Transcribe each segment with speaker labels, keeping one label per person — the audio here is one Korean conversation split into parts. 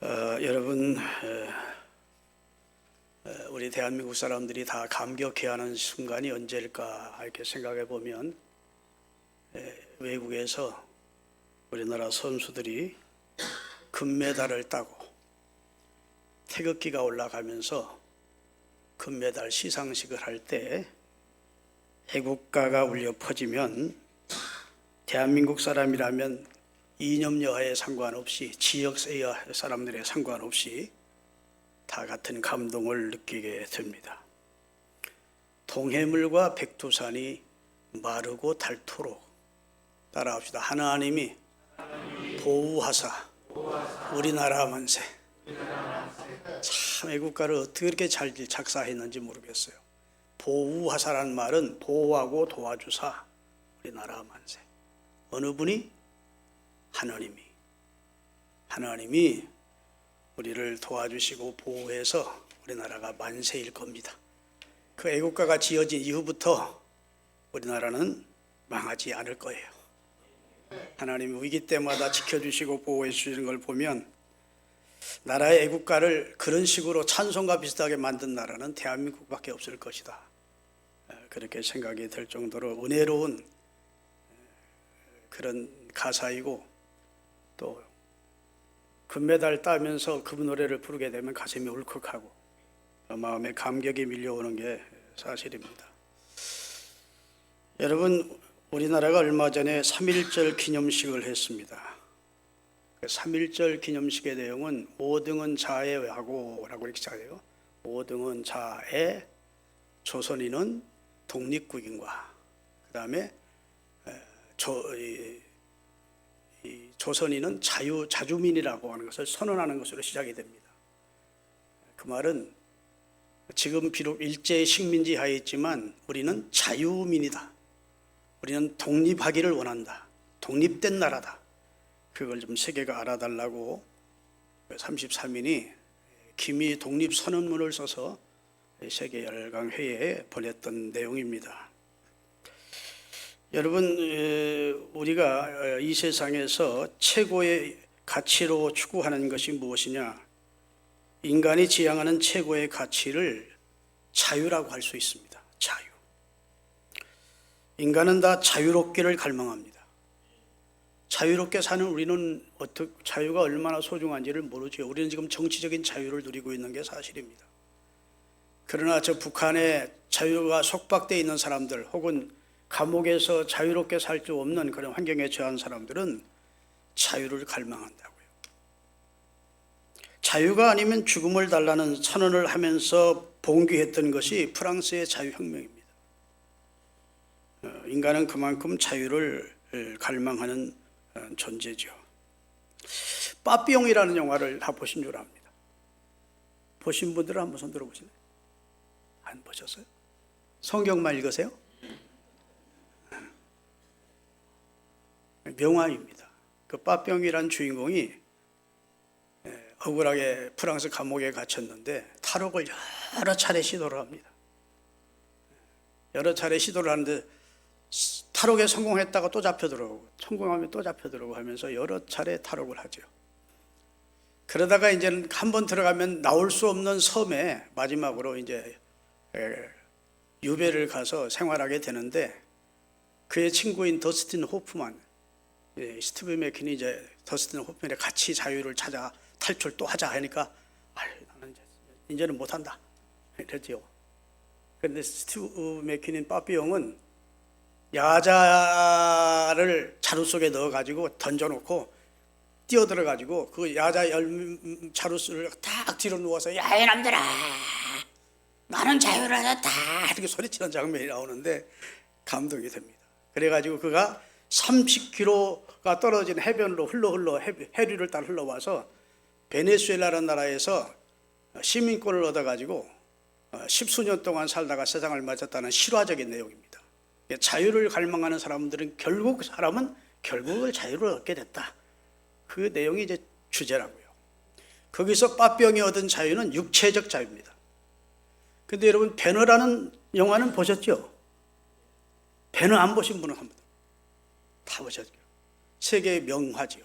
Speaker 1: 여러분, 우리 대한민국 사람들이 다 감격해하는 순간이 언제일까 이렇게 생각해 보면, 외국에서 우리나라 선수들이 금메달을 따고 태극기가 올라가면서 금메달 시상식을 할 때 애국가가 울려 퍼지면, 대한민국 사람이라면 이념 여하에 상관없이, 지역 사람들에 상관없이 다 같은 감동을 느끼게 됩니다. 동해물과 백두산이 마르고 닳도록 따라합시다. 하나님이 보호하사 우리나라 만세. 참, 애국가를 어떻게 그렇게 잘 작사했는지 모르겠어요. 보호하사라는 말은 보호하고 도와주사 우리나라 만세. 어느 분이? 하나님이 우리를 도와주시고 보호해서 우리나라가 만세일 겁니다. 그 애국가가 지어진 이후부터 우리나라는 망하지 않을 거예요. 하나님이 위기 때마다 지켜주시고 보호해 주시는 걸 보면, 나라의 애국가를 그런 식으로 찬송과 비슷하게 만든 나라는 대한민국밖에 없을 것이다, 그렇게 생각이 될 정도로 은혜로운 그런 가사이고, 또 금메달 따면서 그 노래를 부르게 되면 가슴이 울컥하고 마음에 감격이 밀려오는 게 사실입니다. 여러분, 우리나라가 얼마 전에 3.1절 기념식을 했습니다. 그 3.1절 기념식의 내용은 오등은 자애하고라고 이렇게 시작해요. 오등은 자애, 조선인은 독립국인과 그 다음에 조선인은 자주민이라고 하는 것을 선언하는 것으로 시작이 됩니다. 그 말은 지금 비록 일제의 식민지 하에 있지만 우리는 자유민이다. 우리는 독립하기를 원한다. 독립된 나라다. 그걸 좀 세계가 알아달라고 33인이 기미 독립선언문을 써서 세계 열강회의에 보냈던 내용입니다. 여러분, 우리가 이 세상에서 최고의 가치로 추구하는 것이 무엇이냐? 인간이 지향하는 최고의 가치를 자유라고 할 수 있습니다. 자유. 인간은 다 자유롭기를 갈망합니다. 자유롭게 사는 우리는 자유가 얼마나 소중한지를 모르죠. 우리는 지금 정치적인 자유를 누리고 있는 게 사실입니다. 그러나 저 북한에 자유가 속박되어 있는 사람들, 혹은 감옥에서 자유롭게 살 수 없는 그런 환경에 처한 사람들은 자유를 갈망한다고요. 자유가 아니면 죽음을 달라는 선언을 하면서 봉기했던 것이 프랑스의 자유혁명입니다. 인간은 그만큼 자유를 갈망하는 존재죠. 빠삐용이라는 영화를 다 보신 줄 압니다. 보신 분들은 한번 손 들어보시나요? 안 보셨어요? 성경만 읽으세요? 명화입니다. 그 빠삐용이라는 주인공이 억울하게 프랑스 감옥에 갇혔는데 탈옥을 여러 차례 시도를 합니다. 여러 차례 시도를 하는데 탈옥에 성공했다가 또 잡혀 들어오고, 성공하면 또 잡혀 들어오고 하면서 여러 차례 탈옥을 하죠. 그러다가 이제 한번 들어가면 나올 수 없는 섬에 마지막으로 이제 유배를 가서 생활하게 되는데, 그의 친구인 더스틴 호프만, 스티브 맥퀸이 이제 더스틴 호프만에 같이 자유를 찾아 탈출 또 하자 하니까, 나는 이제는 못한다 이랬죠. 그런데 스티브 맥퀸인 빠삐용은 야자를 자루 속에 넣어가지고 던져놓고 뛰어들어가지고 그 야자 자루수를 딱 뒤로 누워서, 야 이놈들아, 나는 자유를 얻었다 이렇게 소리치는 장면이 나오는데 감동이 됩니다. 그래가지고 그가 30km가 떨어진 해변으로 흘러 해류를 따라 흘러와서 베네수엘라라는 나라에서 시민권을 얻어가지고 10수년 동안 살다가 세상을 마쳤다는 실화적인 내용입니다. 자유를 갈망하는 사람들은 결국 자유를 얻게 됐다. 그 내용이 이제 주제라고요. 거기서 빠삐용이 얻은 자유는 육체적 자유입니다. 근데 여러분, 배너라는 영화는 보셨죠? 배너 안 보신 분은 한번 다 보셨죠? 세계의 명화죠.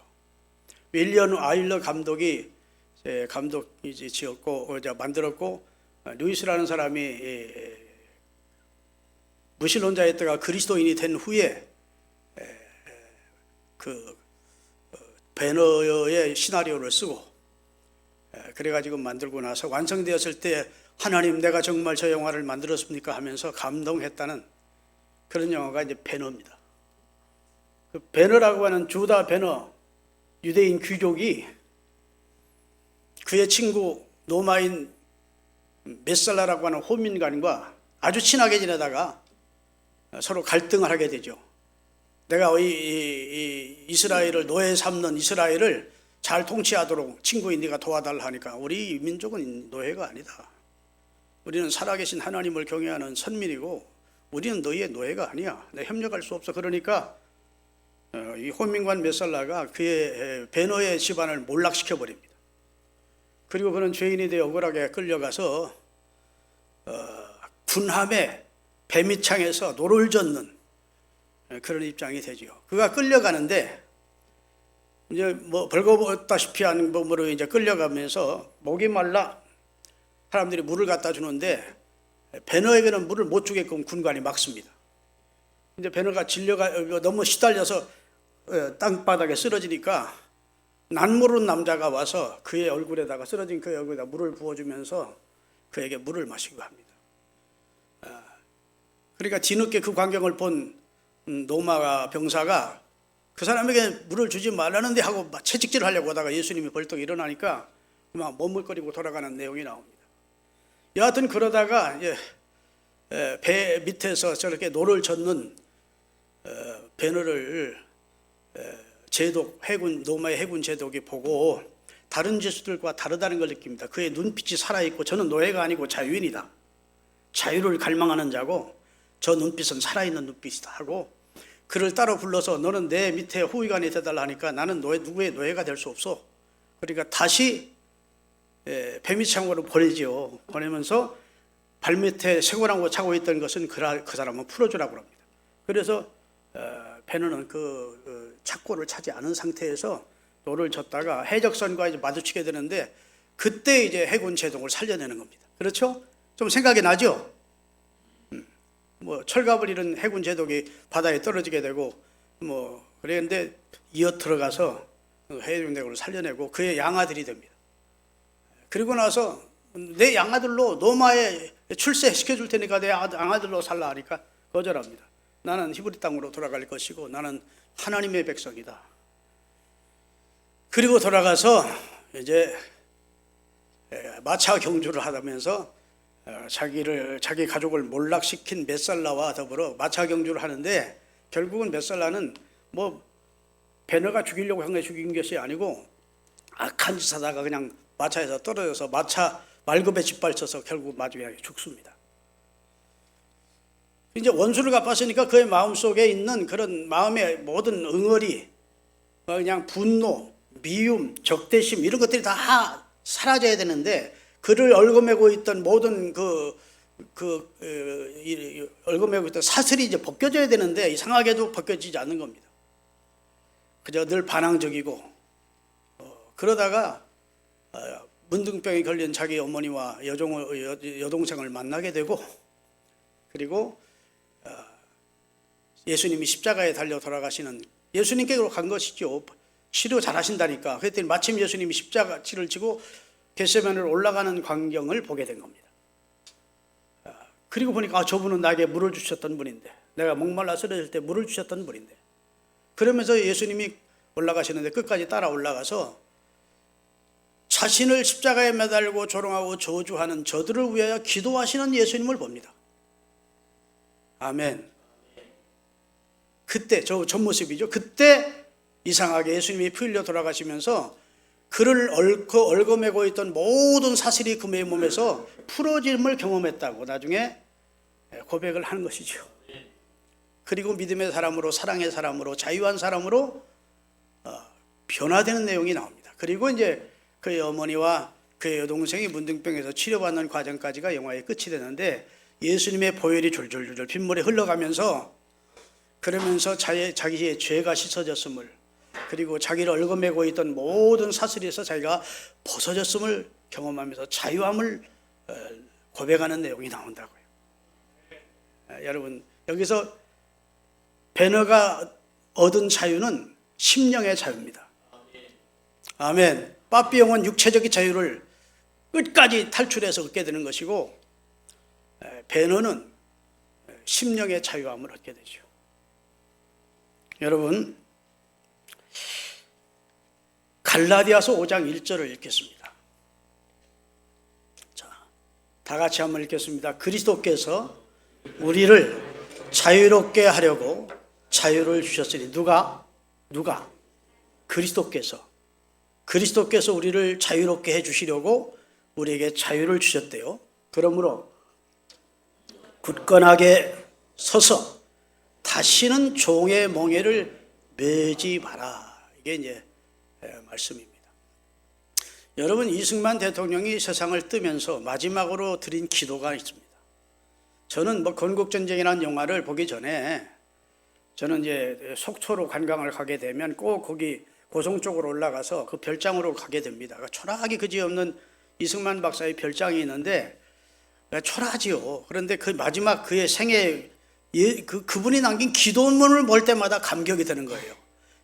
Speaker 1: 윌리엄 아일러 감독이 감독이 지었고 만들었고, 루이스라는 사람이 무신론자였다가 그리스도인이 된 후에 그 배너의 시나리오를 쓰고 그래가지고 만들고 나서 완성되었을 때 하나님 내가 정말 저 영화를 만들었습니까 하면서 감동했다는 그런 영화가 이제 배너입니다. 그 배너라고 하는 주다 배너 유대인 귀족이 그의 친구 로마인 메살라라고 하는 호민관과 아주 친하게 지내다가 서로 갈등을 하게 되죠. 내가 이 이스라엘을 노예 삼는 이스라엘을 잘 통치하도록 친구인 네가 도와달라 하니까 우리 민족은 노예가 아니다. 우리는 살아계신 하나님을 경외하는 선민이고 우리는 너희의 노예가 아니야. 내가 협력할 수 없어. 그러니까 이 호민관 메살라가 그의 베너의 집안을 몰락시켜 버립니다. 그리고 그는 죄인이 되어 억울하게 끌려가서 군함의 배밑창에서 노를 젓는 그런 입장이 되죠. 그가 끌려가는데 이제 뭐 벌거벗다시피 하는 몸으로 이제 끌려가면서 목이 말라 사람들이 물을 갖다 주는데 배너에게는 물을 못 주게끔 군관이 막습니다. 이제 배너가 질려가 너무 시달려서 땅바닥에 쓰러지니까 난모르는 남자가 와서 그의 얼굴에다가 쓰러진 그의 얼굴에다 물을 부어주면서 그에게 물을 마시고 합니다. 그러니까 뒤늦게 그 광경을 본 로마 병사가 그 사람에게 물을 주지 말라는데 하고 채찍질을 하려고 하다가 예수님이 벌떡 일어나니까 막 머물거리고 돌아가는 내용이 나옵니다. 여하튼 그러다가 이제 배 밑에서 저렇게 노를 젓는 배너를 제독 로마의 해군 제독이 보고 다른 죄수들과 다르다는 걸 느낍니다. 그의 눈빛이 살아있고 저는 노예가 아니고 자유인이다. 자유를 갈망하는 자고 저 눈빛은 살아있는 눈빛이다 하고 그를 따로 불러서 너는 내 밑에 후위관이 되달라 하니까 나는 누구의 노예가 될 수 없어. 그러니까 다시 배밑창으로 보내지요. 보내면서 발밑에 쇠고랑고 차고 있던 것은 그 사람은 풀어주라고 합니다. 그래서 배너는 그 착고를 차지 않은 상태에서 노를 젓다가 해적선과 이제 마주치게 되는데 그때 이제 해군 제독을 살려내는 겁니다. 그렇죠? 좀 생각이 나죠? 뭐 철갑을 잃은 해군 제독이 바다에 떨어지게 되고 뭐 그랬는데 이어 들어가서 해군 제독을 살려내고 그의 양아들이 됩니다. 그리고 나서 내 양아들로 로마에 출세시켜 줄 테니까 내 양아들로 살라 하니까 거절합니다. 나는 히브리 땅으로 돌아갈 것이고 나는 하나님의 백성이다. 그리고 돌아가서 이제 마차 경주를 하면서 자기 가족을 몰락시킨 메살라와 더불어 마차 경주를 하는데 결국은 메살라는 뭐 배너가 죽이려고 한 게 죽인 것이 아니고 악한 짓 하다가 그냥 마차에서 떨어져서 마차 말급에 짓밟혀서 결국 마지막에 죽습니다. 이제 원수를 갚았으니까 그의 마음속에 있는 그런 마음의 모든 응어리, 그냥 분노, 미움, 적대심 이런 것들이 다 사라져야 되는데 그를 얽어매고 있던 모든 얽어매고 있던 사슬이 이제 벗겨져야 되는데 이상하게도 벗겨지지 않는 겁니다. 그저 늘 반항적이고 그러다가 문둥병이 걸린 자기 어머니와 여동생을 만나게 되고 그리고 예수님이 십자가에 달려 돌아가시는 예수님께로 간 것이죠. 치료 잘하신다니까. 그랬더니 마침 예수님이 십자가 치를 지고 겟세마네로 올라가는 광경을 보게 된 겁니다. 그리고 보니까 저분은 나에게 물을 주셨던 분인데 내가 목말라 쓰러질 때 물을 주셨던 분인데 그러면서 예수님이 올라가시는데 끝까지 따라 올라가서 자신을 십자가에 매달고 조롱하고 저주하는 저들을 위하여 기도하시는 예수님을 봅니다. 아멘. 그때 저 모습이죠. 그때 이상하게 예수님이 피 흘려 돌아가시면서 그를 얽어매고 있던 모든 사슬이 그의 몸에서 풀어짐을 경험했다고 나중에 고백을 하는 것이죠. 그리고 믿음의 사람으로 사랑의 사람으로 자유한 사람으로 변화되는 내용이 나옵니다. 그리고 이제 그의 어머니와 그의 여동생이 문둥병에서 치료받는 과정까지가 영화의 끝이 되는데 예수님의 보혈이 줄줄줄 빗물에 흘러가면서 그러면서 자기의 죄가 씻어졌음을 그리고 자기를 얽어매고 있던 모든 사슬에서 자기가 벗어졌음을 경험하면서 자유함을 고백하는 내용이 나온다고요. 여러분, 여기서 베너가 얻은 자유는 심령의 자유입니다. 아멘. 빠삐용은 육체적인 자유를 끝까지 탈출해서 얻게 되는 것이고, 베너는 심령의 자유함을 얻게 되죠. 여러분, 갈라디아서 5장 1절을 읽겠습니다. 자, 다 같이 한번 읽겠습니다. 그리스도께서 우리를 자유롭게 하려고 자유를 주셨으니. 누가? 그리스도께서 우리를 자유롭게 해주시려고 우리에게 자유를 주셨대요. 그러므로 굳건하게 서서 다시는 종의 멍에를 매지 마라. 이게 이제 말씀입니다. 여러분, 이승만 대통령이 세상을 뜨면서 마지막으로 드린 기도가 있습니다. 저는 건국전쟁이라는 영화를 보기 전에 저는 이제 속초로 관광을 가게 되면 꼭 거기 고성 쪽으로 올라가서 그 별장으로 가게 됩니다. 초라하게 그지없는 이승만 박사의 별장이 있는데 초라하지요. 그런데 그 마지막 그의 생애 그분이 남긴 기도문을 볼 때마다 감격이 되는 거예요.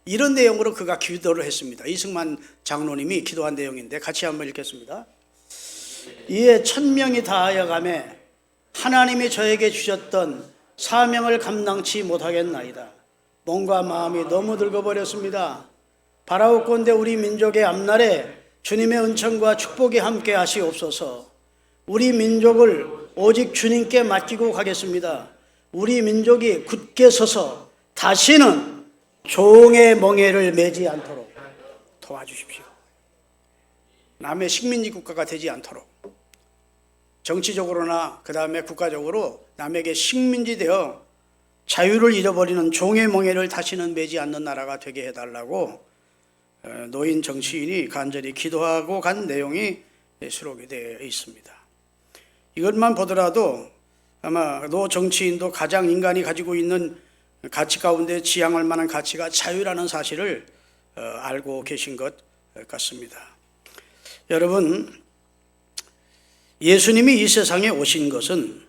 Speaker 1: 이런 내용으로 그가 기도를 했습니다. 이승만 장로님이 기도한 내용인데 같이 한번 읽겠습니다. 이에 1000명이 다하여 가매 하나님이 저에게 주셨던 사명을 감당치 못하겠나이다. 몸과 마음이 너무 늙어버렸습니다. 바라옵건대 우리 민족의 앞날에 주님의 은총과 축복이 함께 하시옵소서. 우리 민족을 오직 주님께 맡기고 가겠습니다. 우리 민족이 굳게 서서 다시는 종의 멍에를 매지 않도록 도와주십시오. 남의 식민지 국가가 되지 않도록, 정치적으로나 그 다음에 국가적으로 남에게 식민지 되어 자유를 잃어버리는 종의 멍에를 다시는 매지 않는 나라가 되게 해달라고 노인 정치인이 간절히 기도하고 간 내용이 수록이 되어 있습니다. 이것만 보더라도 아마 노 정치인도 가장 인간이 가지고 있는 가치 가운데 지향할 만한 가치가 자유라는 사실을 알고 계신 것 같습니다. 여러분, 예수님이 이 세상에 오신 것은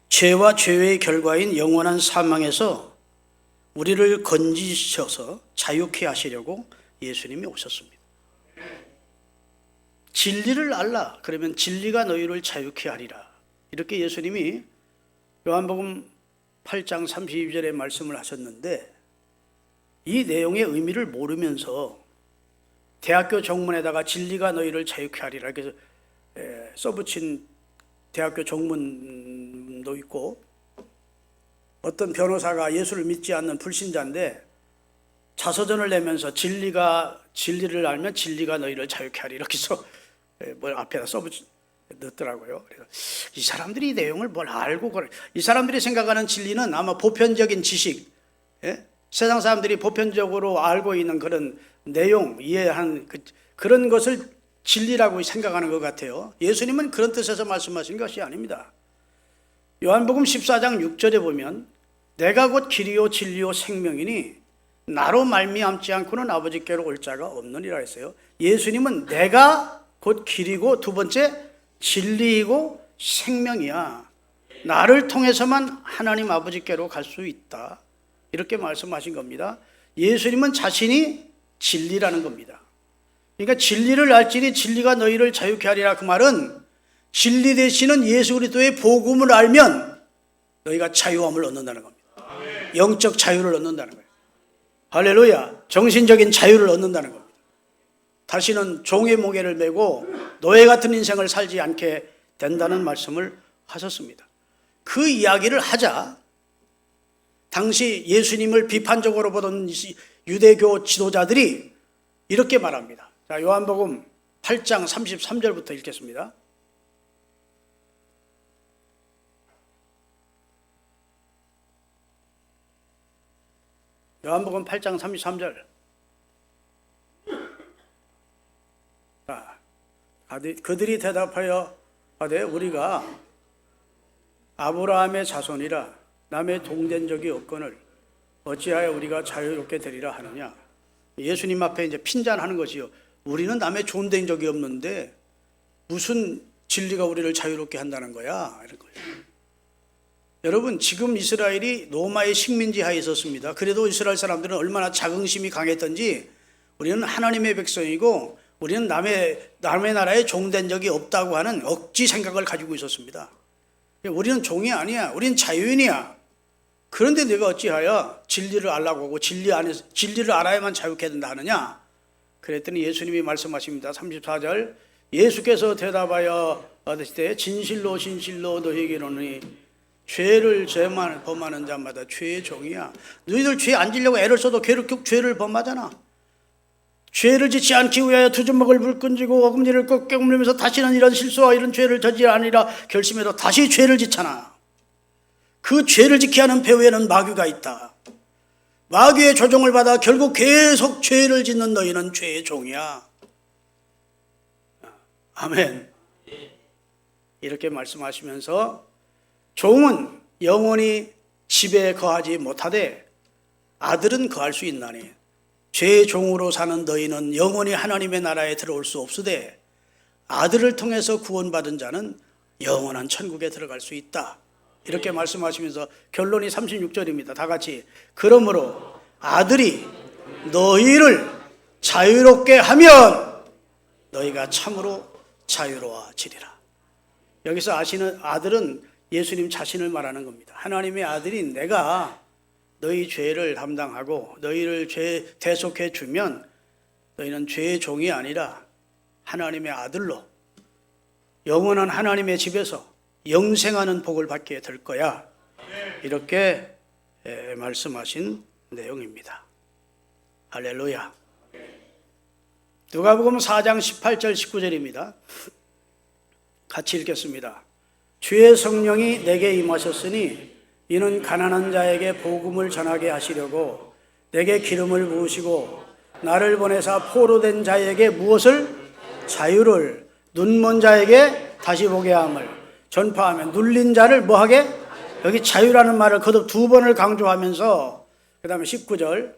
Speaker 1: 죄와 죄의 결과인 영원한 사망에서 우리를 건지셔서 자유케 하시려고 예수님이 오셨습니다. 진리를 알라. 그러면 진리가 너희를 자유케 하리라. 이렇게 예수님이 요한복음 8장 32절에 말씀을 하셨는데, 이 내용의 의미를 모르면서 대학교 정문에다가 진리가 너희를 자유케 하리라 이렇게 써붙인 대학교 정문도 있고, 어떤 변호사가 예수를 믿지 않는 불신자인데 자서전을 내면서 진리를 알면 진리가 너희를 자유케 하리 이렇게 앞에다 넣더라고요. 그래서 이 사람들이 이 내용을 뭘 알고 이 사람들이 생각하는 진리는 아마 보편적인 지식, 세상 사람들이 보편적으로 알고 있는 그런 내용, 이해한 그런 것을 진리라고 생각하는 것 같아요. 예수님은 그런 뜻에서 말씀하신 것이 아닙니다. 요한복음 14장 6절에 보면 내가 곧 길이요 진리요 생명이니 나로 말미암지 않고는 아버지께로 올 자가 없느니라 했어요. 예수님은 내가 곧 길이고 두 번째 진리이고 생명이야. 나를 통해서만 하나님 아버지께로 갈 수 있다. 이렇게 말씀하신 겁니다. 예수님은 자신이 진리라는 겁니다. 그러니까 진리를 알지니 진리가 너희를 자유케 하리라. 그 말은 진리 되시는 예수 그리스도의 복음을 알면 너희가 자유함을 얻는다는 겁니다. 영적 자유를 얻는다는 거예요. 할렐루야. 정신적인 자유를 얻는다는 겁니다. 다시는 종의 멍에를 메고 노예 같은 인생을 살지 않게 된다는 말씀을 하셨습니다. 그 이야기를 하자 당시 예수님을 비판적으로 보던 유대교 지도자들이 이렇게 말합니다. 자, 요한복음 8장 33절부터 읽겠습니다. 요한복음 8장 33절. 그들이 대답하여 하되 우리가 아브라함의 자손이라 남의 동된 적이 없거늘 어찌하여 우리가 자유롭게 되리라 하느냐. 예수님 앞에 이제 핀잔하는 것이요. 우리는 남의 좋은 된 적이 없는데 무슨 진리가 우리를 자유롭게 한다는 거야? 이런 거예요. 여러분, 지금 이스라엘이 로마의 식민지 하에 있었습니다. 그래도 이스라엘 사람들은 얼마나 자긍심이 강했던지 우리는 하나님의 백성이고 우리는 남의 나라에 종된 적이 없다고 하는 억지 생각을 가지고 있었습니다. 우리는 종이 아니야. 우리는 자유인이야. 그런데 내가 어찌하여 진리를 알라고 하고 진리를 알아야만 자유케 된다 하느냐? 그랬더니 예수님이 말씀하십니다. 34절, 예수께서 대답하여 하시되 진실로 진실로 너희에게 이르노니 죄를 범하는 자마다 죄의 종이야. 너희들 죄 안 지려고 애를 써도 결국 죄를 범하잖아. 죄를 짓지 않기 위하여 두 주먹을 불끈지고 어금니를 꺾게 물면서 다시는 이런 실수와 이런 죄를 저지르지 아니라 결심해도 다시 죄를 짓잖아. 그 죄를 지게 하는 배후에는 마귀가 있다. 마귀의 조종을 받아 결국 계속 죄를 짓는 너희는 죄의 종이야. 아멘. 이렇게 말씀하시면서 종은 영원히 집에 거하지 못하되 아들은 거할 수 있나니 죄의 종으로 사는 너희는 영원히 하나님의 나라에 들어올 수 없으되 아들을 통해서 구원받은 자는 영원한 천국에 들어갈 수 있다. 이렇게 말씀하시면서 결론이 36절입니다. 다 같이. 그러므로 아들이 너희를 자유롭게 하면 너희가 참으로 자유로워지리라. 여기서 아시는 아들은 예수님 자신을 말하는 겁니다. 하나님의 아들이 내가 너희 죄를 담당하고 너희를 죄 대속해 주면 너희는 죄의 종이 아니라 하나님의 아들로 영원한 하나님의 집에서 영생하는 복을 받게 될 거야. 이렇게 말씀하신 내용입니다. 할렐루야. 누가복음 4장 18절 19절입니다. 같이 읽겠습니다. 주의 성령이 내게 임하셨으니 이는 가난한 자에게 복음을 전하게 하시려고 내게 기름을 부으시고 나를 보내사 포로된 자에게 무엇을? 자유를, 눈먼 자에게 다시 보게 함을 전파하며 눌린 자를 뭐하게? 여기 자유라는 말을 거듭 두 번을 강조하면서 그 다음에 19절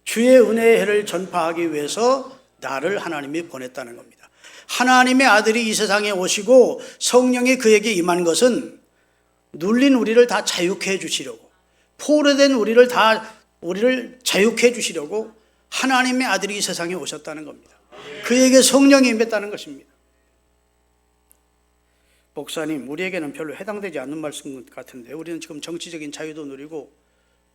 Speaker 1: 주의 은혜의 해를 전파하기 위해서 나를 하나님이 보냈다는 겁니다. 하나님의 아들이 이 세상에 오시고 성령이 그에게 임한 것은 눌린 우리를 다 자유케 해주시려고, 포로된 우리를 자유케 해주시려고 하나님의 아들이 이 세상에 오셨다는 겁니다. 그에게 성령이 임했다는 것입니다. 목사님, 우리에게는 별로 해당되지 않는 말씀 같은데 우리는 지금 정치적인 자유도 누리고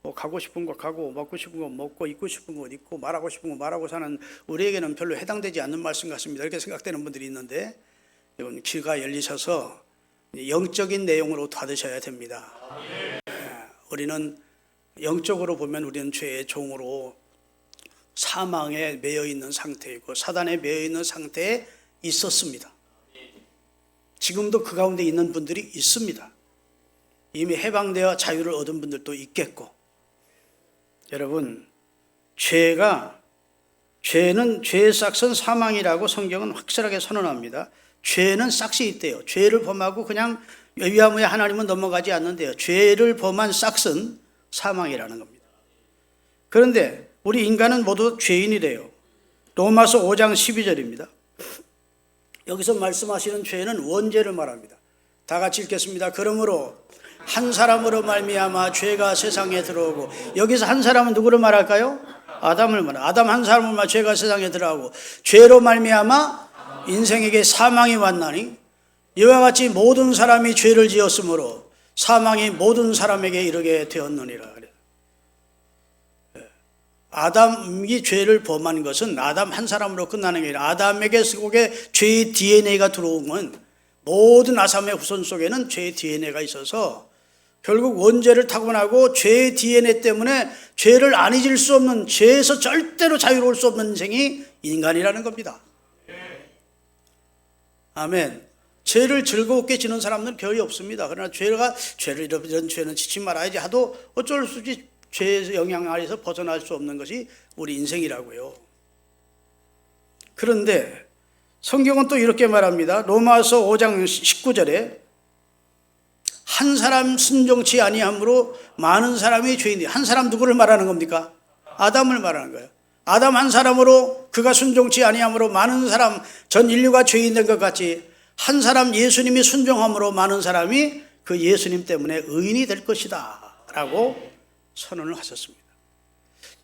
Speaker 1: 뭐 가고 싶은 거 가고 먹고 싶은 거 먹고 입고 싶은 거 입고 말하고 싶은 거 말하고 사는 우리에게는 별로 해당되지 않는 말씀 같습니다. 이렇게 생각되는 분들이 있는데 이건 귀가 열리셔서 영적인 내용으로 받으셔야 됩니다. 우리는 영적으로 보면 우리는 죄의 종으로 사망에 매여 있는 상태이고 사단에 매여 있는 상태에 있었습니다. 지금도 그 가운데 있는 분들이 있습니다. 이미 해방되어 자유를 얻은 분들도 있겠고. 여러분, 죄의 싹은 사망이라고 성경은 확실하게 선언합니다. 죄는 싹이 있대요. 죄를 범하고 그냥 위아무에 하나님은 넘어가지 않는데요. 죄를 범한 싹은 사망이라는 겁니다. 그런데 우리 인간은 모두 죄인이래요. 로마서 5장 12절입니다. 여기서 말씀하시는 죄는 원죄를 말합니다. 다 같이 읽겠습니다. 그러므로 한 사람으로 말미암아 죄가 세상에 들어오고, 여기서 한 사람은 누구를 말할까요? 아담을 말합니다. 아담 한 사람을 말하면 죄가 세상에 들어오고 죄로 말미암아 인생에게 사망이 왔나니 이와 같이 모든 사람이 죄를 지었으므로 사망이 모든 사람에게 이르게 되었느니라. 아담이 죄를 범한 것은 아담 한 사람으로 끝나는 게 아니라 아담에게 속에 죄의 DNA가 들어오면 모든 아담의 후손 속에는 죄의 DNA가 있어서 결국 원죄를 타고나고 죄의 DNA 때문에 죄를 안 잊을 수 없는, 죄에서 절대로 자유로울 수 없는 인생이 인간이라는 겁니다. 아멘. 죄를 즐겁게 지는 사람들은 거의 없습니다. 그러나 이런 죄는 지지 말아야지 하도 어쩔 수 없이 죄의 영향 아래서 벗어날 수 없는 것이 우리 인생이라고요. 그런데 성경은 또 이렇게 말합니다. 로마서 5장 19절에 한 사람 순종치 아니함으로 많은 사람이 죄인이. 한 사람 누구를 말하는 겁니까? 아담을 말하는 거예요. 아담 한 사람으로 그가 순종치 아니함으로 많은 사람, 전 인류가 죄인 된 것 같이 한 사람 예수님이 순종함으로 많은 사람이 그 예수님 때문에 의인이 될 것이다 라고 선언을 하셨습니다.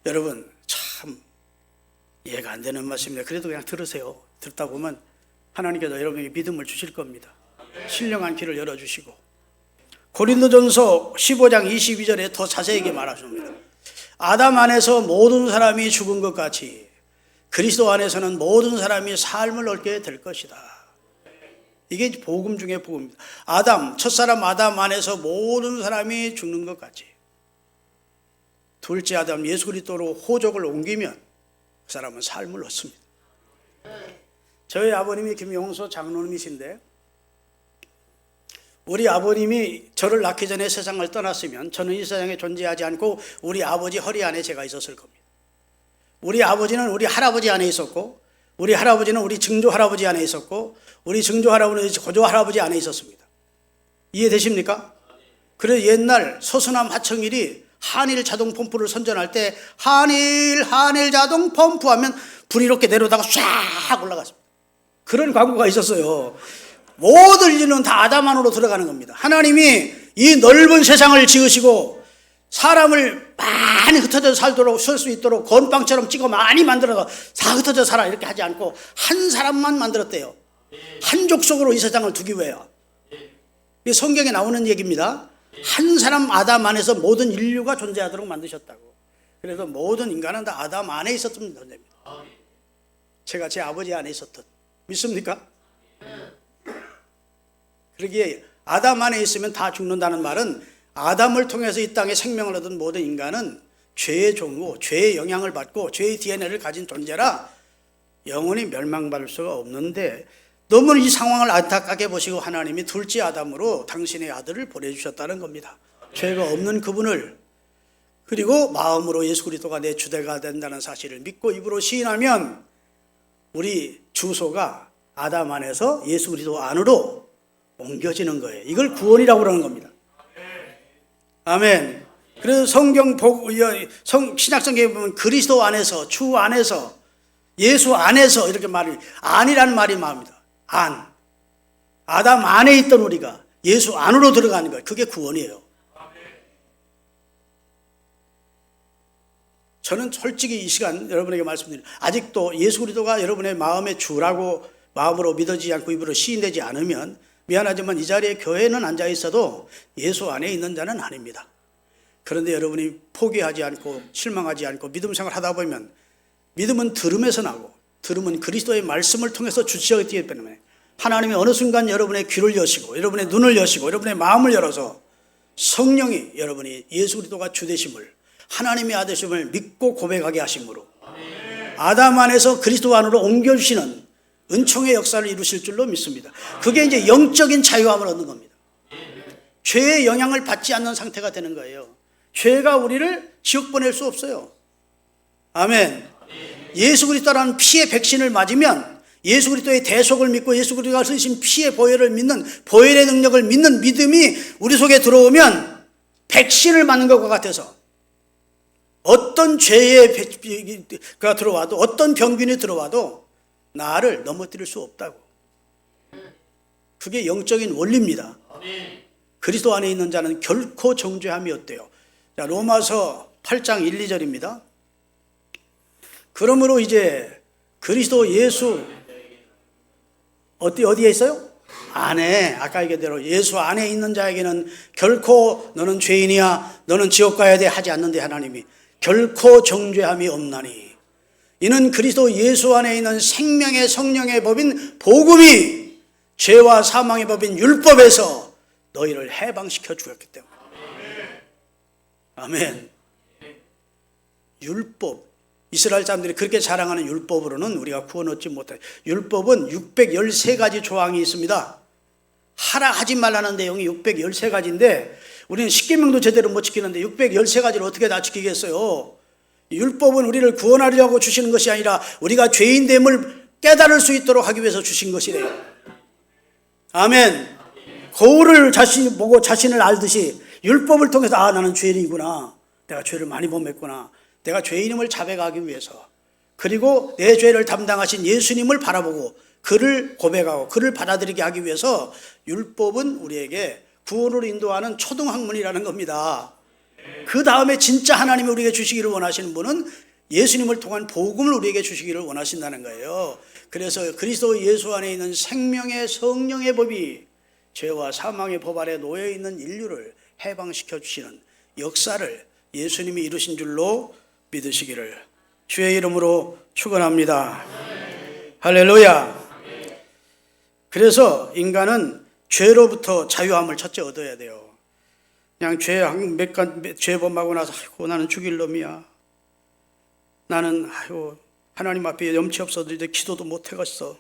Speaker 1: 여러분, 참 이해가 안 되는 말씀입니다. 그래도 그냥 들으세요. 듣다 보면 하나님께서 여러분에게 믿음을 주실 겁니다. 신령한 길을 열어주시고, 고린도전서 15장 22절에 더 자세하게 말하십니다. 아담 안에서 모든 사람이 죽은 것 같이 그리스도 안에서는 모든 사람이 삶을 얻게 될 것이다. 이게 복음 중에 복음입니다. 첫사람 아담 안에서 모든 사람이 죽는 것 같이 둘째 아담 예수 그리스도로 호적을 옮기면 그 사람은 삶을 얻습니다. 저희 아버님이 김용서 장로님이신데, 우리 아버님이 저를 낳기 전에 세상을 떠났으면 저는 이 세상에 존재하지 않고 우리 아버지 허리 안에 제가 있었을 겁니다. 우리 아버지는 우리 할아버지 안에 있었고, 우리 할아버지는 우리 증조 할아버지 안에 있었고, 우리 증조 할아버지는 고조 할아버지 안에 있었습니다. 이해되십니까? 그래서 옛날 서수남 하청일이 한일 자동 펌프를 선전할 때 한일 자동 펌프 하면 불이 이렇게 내려오다가 쫙 올라갔습니다. 그런 광고가 있었어요. 모든 인류는 다 아담 안으로 들어가는 겁니다. 하나님이 이 넓은 세상을 지으시고 사람을 많이 흩어져 살도록 살 수 있도록 건빵처럼 찍어 많이 만들어서 다 흩어져 살아 이렇게 하지 않고 한 사람만 만들었대요. 한 족속으로 이 세상을 두기 위해요. 이 성경에 나오는 얘기입니다. 한 사람 아담 안에서 모든 인류가 존재하도록 만드셨다고. 그래서 모든 인간은 다 아담 안에 있었던 존재입니다. 제가 제 아버지 안에 있었던. 믿습니까? 그러기에 아담 안에 있으면 다 죽는다는 말은 아담을 통해서 이 땅에 생명을 얻은 모든 인간은 죄의 종이고 죄의 영향을 받고 죄의 DNA를 가진 존재라 영원히 멸망받을 수가 없는데, 너무 이 상황을 안타깝게 보시고 하나님이 둘째 아담으로 당신의 아들을 보내주셨다는 겁니다. 죄가 없는 그분을, 그리고 마음으로 예수 그리스도가 내 주대가 된다는 사실을 믿고 입으로 시인하면 우리 주소가 아담 안에서 예수 그리스도 안으로 옮겨지는 거예요. 이걸 구원이라고 그러는 겁니다. 아멘. 그래서 신약성경에 보면 그리스도 안에서, 주 안에서, 예수 안에서 이렇게 말이, 안이라는 말이 나옵니다. 안. 아담 안에 있던 우리가 예수 안으로 들어가는 거예요. 그게 구원이에요. 저는 솔직히 이 시간 여러분에게 말씀드립니다. 아직도 예수 그리스도가 여러분의 마음의 주라고 마음으로 믿어지지 않고 입으로 시인되지 않으면 미안하지만 이 자리에 교회는 앉아 있어도 예수 안에 있는 자는 아닙니다. 그런데 여러분이 포기하지 않고 실망하지 않고 믿음 생활 하다 보면, 믿음은 들음에서 나고 들음은 그리스도의 말씀을 통해서 주시었기 때문에 하나님이 어느 순간 여러분의 귀를 여시고 여러분의 눈을 여시고 여러분의 마음을 열어서 성령이 여러분이 예수 그리스도가 주 되심을, 하나님의 아들심을 믿고 고백하게 하심으로 아담 안에서 그리스도 안으로 옮겨주시는 은총의 역사를 이루실 줄로 믿습니다. 그게 이제 영적인 자유함을 얻는 겁니다. 죄의 영향을 받지 않는 상태가 되는 거예요. 죄가 우리를 지옥 보낼 수 없어요. 아멘. 예수 그리스도라는 피의 백신을 맞으면, 예수 그리스도의 대속을 믿고 예수 그리스도가 쓰신 피의 보혈을 믿는, 보혈의 능력을 믿는 믿음이 우리 속에 들어오면 백신을 맞는 것과 같아서 어떤 죄가 들어와도, 어떤 병균이 들어와도 나를 넘어뜨릴 수 없다고. 그게 영적인 원리입니다. 그리스도 안에 있는 자는 결코 정죄함이 없대요. 자, 로마서 8장 1, 2절입니다. 그러므로 이제 그리스도 예수 어디에 있어요? 안에, 아까 얘기한 예수 안에 있는 자에게는 결코 너는 죄인이야, 너는 지옥 가야 돼 하지 않는데 하나님이 결코 정죄함이 없나니 이는 그리스도 예수 안에 있는 생명의 성령의 법인 복음이 죄와 사망의 법인 율법에서 너희를 해방시켜 주었기 때문에. 아멘. 율법, 이스라엘 사람들이 그렇게 자랑하는 율법으로는 우리가 구원 얻지 못해. 율법은 613가지 조항이 있습니다. 하라 하지 말라는 내용이 613가지인데 우리는 십계명도 제대로 못 지키는데 613가지를 어떻게 다 지키겠어요? 율법은 우리를 구원하려고 주시는 것이 아니라 우리가 죄인됨을 깨달을 수 있도록 하기 위해서 주신 것이래요. 아멘. 거울을 자신이 보고 자신을 알듯이 율법을 통해서 나는 죄인이구나, 내가 죄를 많이 범했구나, 내가 죄인임을 자백하기 위해서 그리고 내 죄를 담당하신 예수님을 바라보고 그를 고백하고 그를 받아들이게 하기 위해서 율법은 우리에게 구원으로 인도하는 초등학문이라는 겁니다. 그 다음에 진짜 하나님이 우리에게 주시기를 원하시는 분은 예수님을 통한 복음을 우리에게 주시기를 원하신다는 거예요. 그래서 그리스도 예수 안에 있는 생명의 성령의 법이 죄와 사망의 법 아래 놓여 있는 인류를 해방시켜 주시는 역사를 예수님이 이루신 줄로 믿으시기를 주의 이름으로 축원합니다. 할렐루야. 그래서 인간은 죄로부터 자유함을 첫째 얻어야 돼요. 그냥 죄범하고 나서 아이고 나는 죽일 놈이야. 나는 아이고 하나님 앞에 염치 없어도 이제 기도도 못 해갔어.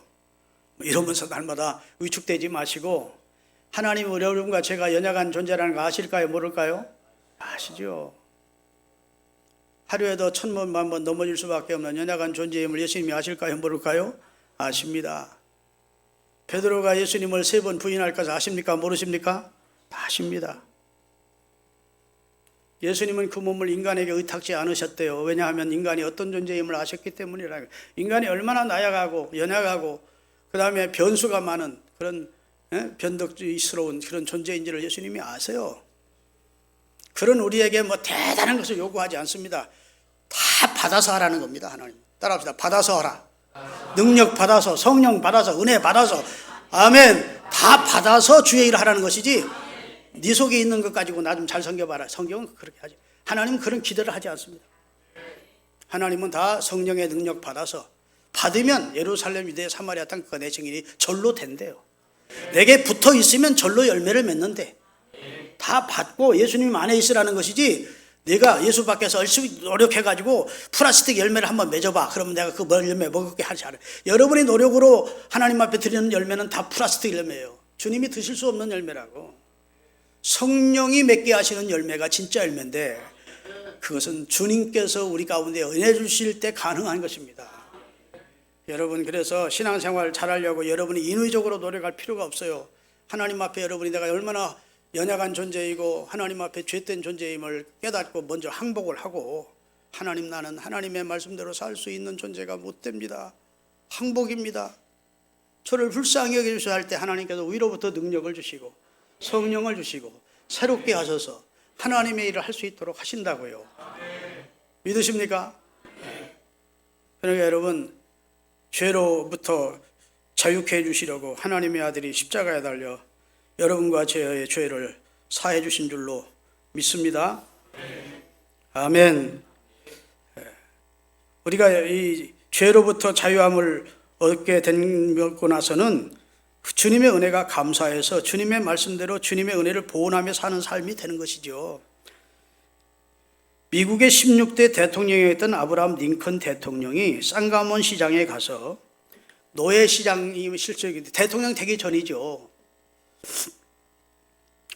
Speaker 1: 이러면서 날마다 위축되지 마시고 하나님 여러분과 제가 연약한 존재라는 거 아실까요? 모를까요? 아시죠. 하루에도 1000번, 1000번 넘어질 수밖에 없는 연약한 존재임을 예수님이 아실까요? 모를까요? 아십니다. 베드로가 예수님을 3번 부인할 것을 아십니까? 모르십니까? 다 아십니다. 예수님은 그 몸을 인간에게 의탁지 않으셨대요. 왜냐하면 인간이 어떤 존재임을 아셨기 때문이라. 인간이 얼마나 나약하고 연약하고 그 다음에 변수가 많은 그런 변덕주의스러운 그런 존재인지를 예수님이 아세요. 그런 우리에게 뭐 대단한 것을 요구하지 않습니다. 다 받아서 하라는 겁니다. 하나님 따라합시다. 받아서 하라. 능력 받아서, 성령 받아서, 은혜 받아서, 아멘. 다 받아서 주의 일을 하라는 것이지 네 속에 있는 것 가지고 나 좀 잘 섬겨봐라. 성경은 그렇게 하지. 하나님은 그런 기대를 하지 않습니다. 하나님은 다 성령의 능력 받아서 받으면 예루살렘, 유대, 사마리아 땅 그 내 증인이 절로 된대요. 내게 붙어 있으면 절로 열매를 맺는데 다 받고 예수님 안에 있으라는 것이지 내가 예수 밖에서 열심히 노력해가지고 플라스틱 열매를 한번 맺어봐. 그러면 내가 그 열매 먹을게 하지 않아요. 여러분이 노력으로 하나님 앞에 드리는 열매는 다 플라스틱 열매예요. 주님이 드실 수 없는 열매라고. 성령이 맺게 하시는 열매가 진짜 열매인데 그것은 주님께서 우리 가운데 은혜 주실 때 가능한 것입니다. 여러분 그래서 신앙생활 잘하려고 여러분이 인위적으로 노력할 필요가 없어요. 하나님 앞에 여러분이 내가 얼마나 연약한 존재이고 하나님 앞에 죄된 존재임을 깨닫고 먼저 항복을 하고 하나님 나는 하나님의 말씀대로 살 수 있는 존재가 못 됩니다. 항복입니다. 저를 불쌍히 여겨주셔야 할 때 하나님께서 위로부터 능력을 주시고 성령을 주시고 새롭게 하셔서 하나님의 일을 할 수 있도록 하신다고요. 믿으십니까? 그러니까 여러분 죄로부터 자유케 해주시려고 하나님의 아들이 십자가에 달려 여러분과 저의 죄를 사해 주신 줄로 믿습니다. 아멘. 우리가 이 죄로부터 자유함을 얻게 되고 나서는 주님의 은혜가 감사해서 주님의 말씀대로 주님의 은혜를 보온하며 사는 삶이 되는 것이죠. 미국의 16대 대통령이었던 아브라함 링컨 대통령이 쌍가몬 시장에 가서 노예 시장이 실제 대통령 되기 전이죠.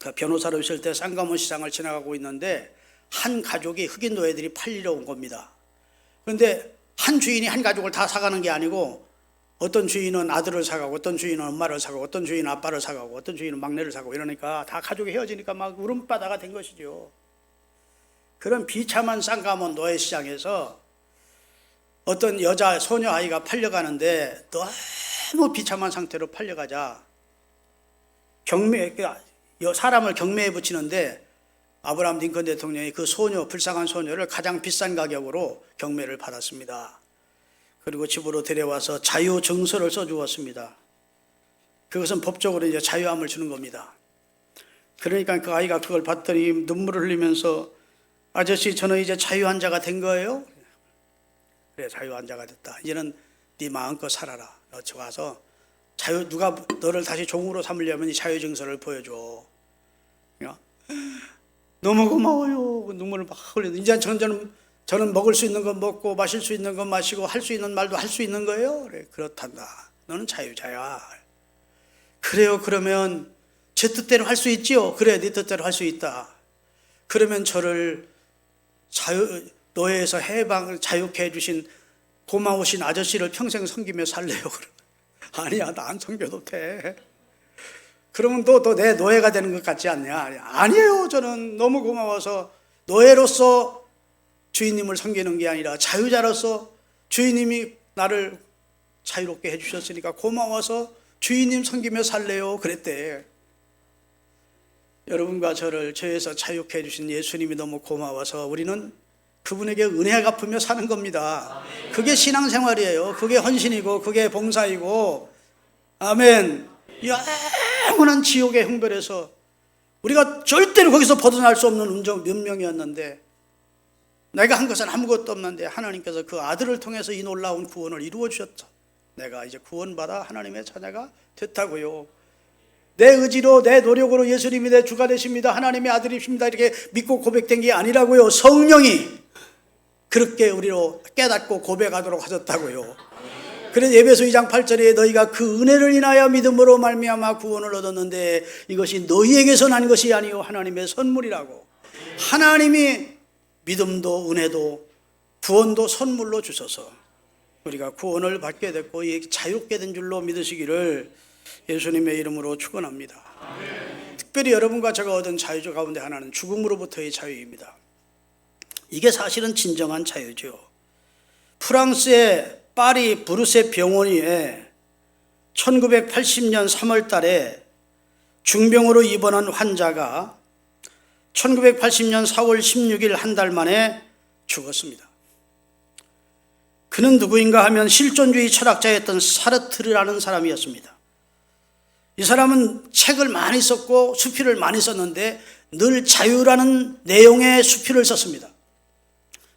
Speaker 1: 그 변호사로 있을 때 쌍가몬 시장을 지나가고 있는데 한 가족이 흑인 노예들이 팔리러 온 겁니다. 그런데 한 주인이 한 가족을 다 사가는 게 아니고 어떤 주인은 아들을 사가고 어떤 주인은 엄마를 사가고 어떤 주인은 아빠를 사가고 어떤 주인은 막내를 사가고 이러니까 다 가족이 헤어지니까 막 울음바다가 된 것이죠. 그런 비참한 쌍가몬 노예 시장에서 어떤 여자 소녀 아이가 팔려가는데 너무 비참한 상태로 팔려가자 사람을 경매에 붙이는데 아브라함 링컨 대통령이 그 소녀, 불쌍한 소녀를 가장 비싼 가격으로 경매를 받았습니다. 그리고 집으로 데려와서 자유 증서를 써주었습니다. 그것은 법적으로 이제 자유함을 주는 겁니다. 그러니까 그 아이가 그걸 봤더니 눈물을 흘리면서 아저씨 저는 이제 자유한 자가 된 거예요? 그래 자유한 자가 됐다. 이제는 네 마음껏 살아라. 너 와서 누가 너를 다시 종으로 삼으려면 이 자유 증서를 보여줘. 너무 고마워요. 눈물을 막 흘려. 이제 저는 먹을 수 있는 건 먹고 마실 수 있는 건 마시고 할 수 있는 말도 할 수 있는 거예요. 그래 그렇단다. 너는 자유자야. 그래요. 그러면 제 뜻대로 할 수 있지요. 그래 네 뜻대로 할 수 있다. 그러면 저를 노예에서 자유케 해주신 고마우신 아저씨를 평생 섬기며 살래요. 아니야 나 안 섬겨도 돼. 그러면 너 내 노예가 되는 것 같지 않냐? 아니에요. 저는 너무 고마워서 노예로서 주인님을 섬기는 게 아니라 자유자로서 주인님이 나를 자유롭게 해주셨으니까 고마워서 주인님 섬기며 살래요 그랬대. 여러분과 저를 죄에서 자유케 해주신 예수님이 너무 고마워서 우리는 그분에게 은혜 갚으며 사는 겁니다. 그게 신앙생활이에요. 그게 헌신이고 그게 봉사이고. 아멘. 영원한 지옥의 형벌에서 우리가 절대로 거기서 벗어날 수 없는 운명이었는데, 내가 한 것은 아무것도 없는데 하나님께서 그 아들을 통해서 이 놀라운 구원을 이루어 주셨죠. 내가 이제 구원받아 하나님의 자녀가 됐다고요. 내 의지로 내 노력으로 예수님이 내 주가 되십니다, 하나님의 아들이십니다 이렇게 믿고 고백된 게 아니라고요. 성령이 그렇게 우리로 깨닫고 고백하도록 하셨다고요. 그래서 에베소 2장 8절에 너희가 그 은혜를 인하여 믿음으로 말미암아 구원을 얻었는데 이것이 너희에게서 난 것이 아니요 하나님의 선물이라고. 하나님이 믿음도 은혜도 구원도 선물로 주셔서 우리가 구원을 받게 됐고 자유롭게 된 줄로 믿으시기를 예수님의 이름으로 축원합니다. 특별히 여러분과 제가 얻은 자유 가운데 하나는 죽음으로부터의 자유입니다. 이게 사실은 진정한 자유죠. 프랑스의 파리 브루세 병원에 1980년 3월 달에 중병으로 입원한 환자가 1980년 4월 16일 한 달 만에 죽었습니다. 그는 누구인가 하면 실존주의 철학자였던 사르트르라는 사람이었습니다. 이 사람은 책을 많이 썼고 수필을 많이 썼는데 늘 자유라는 내용의 수필을 썼습니다.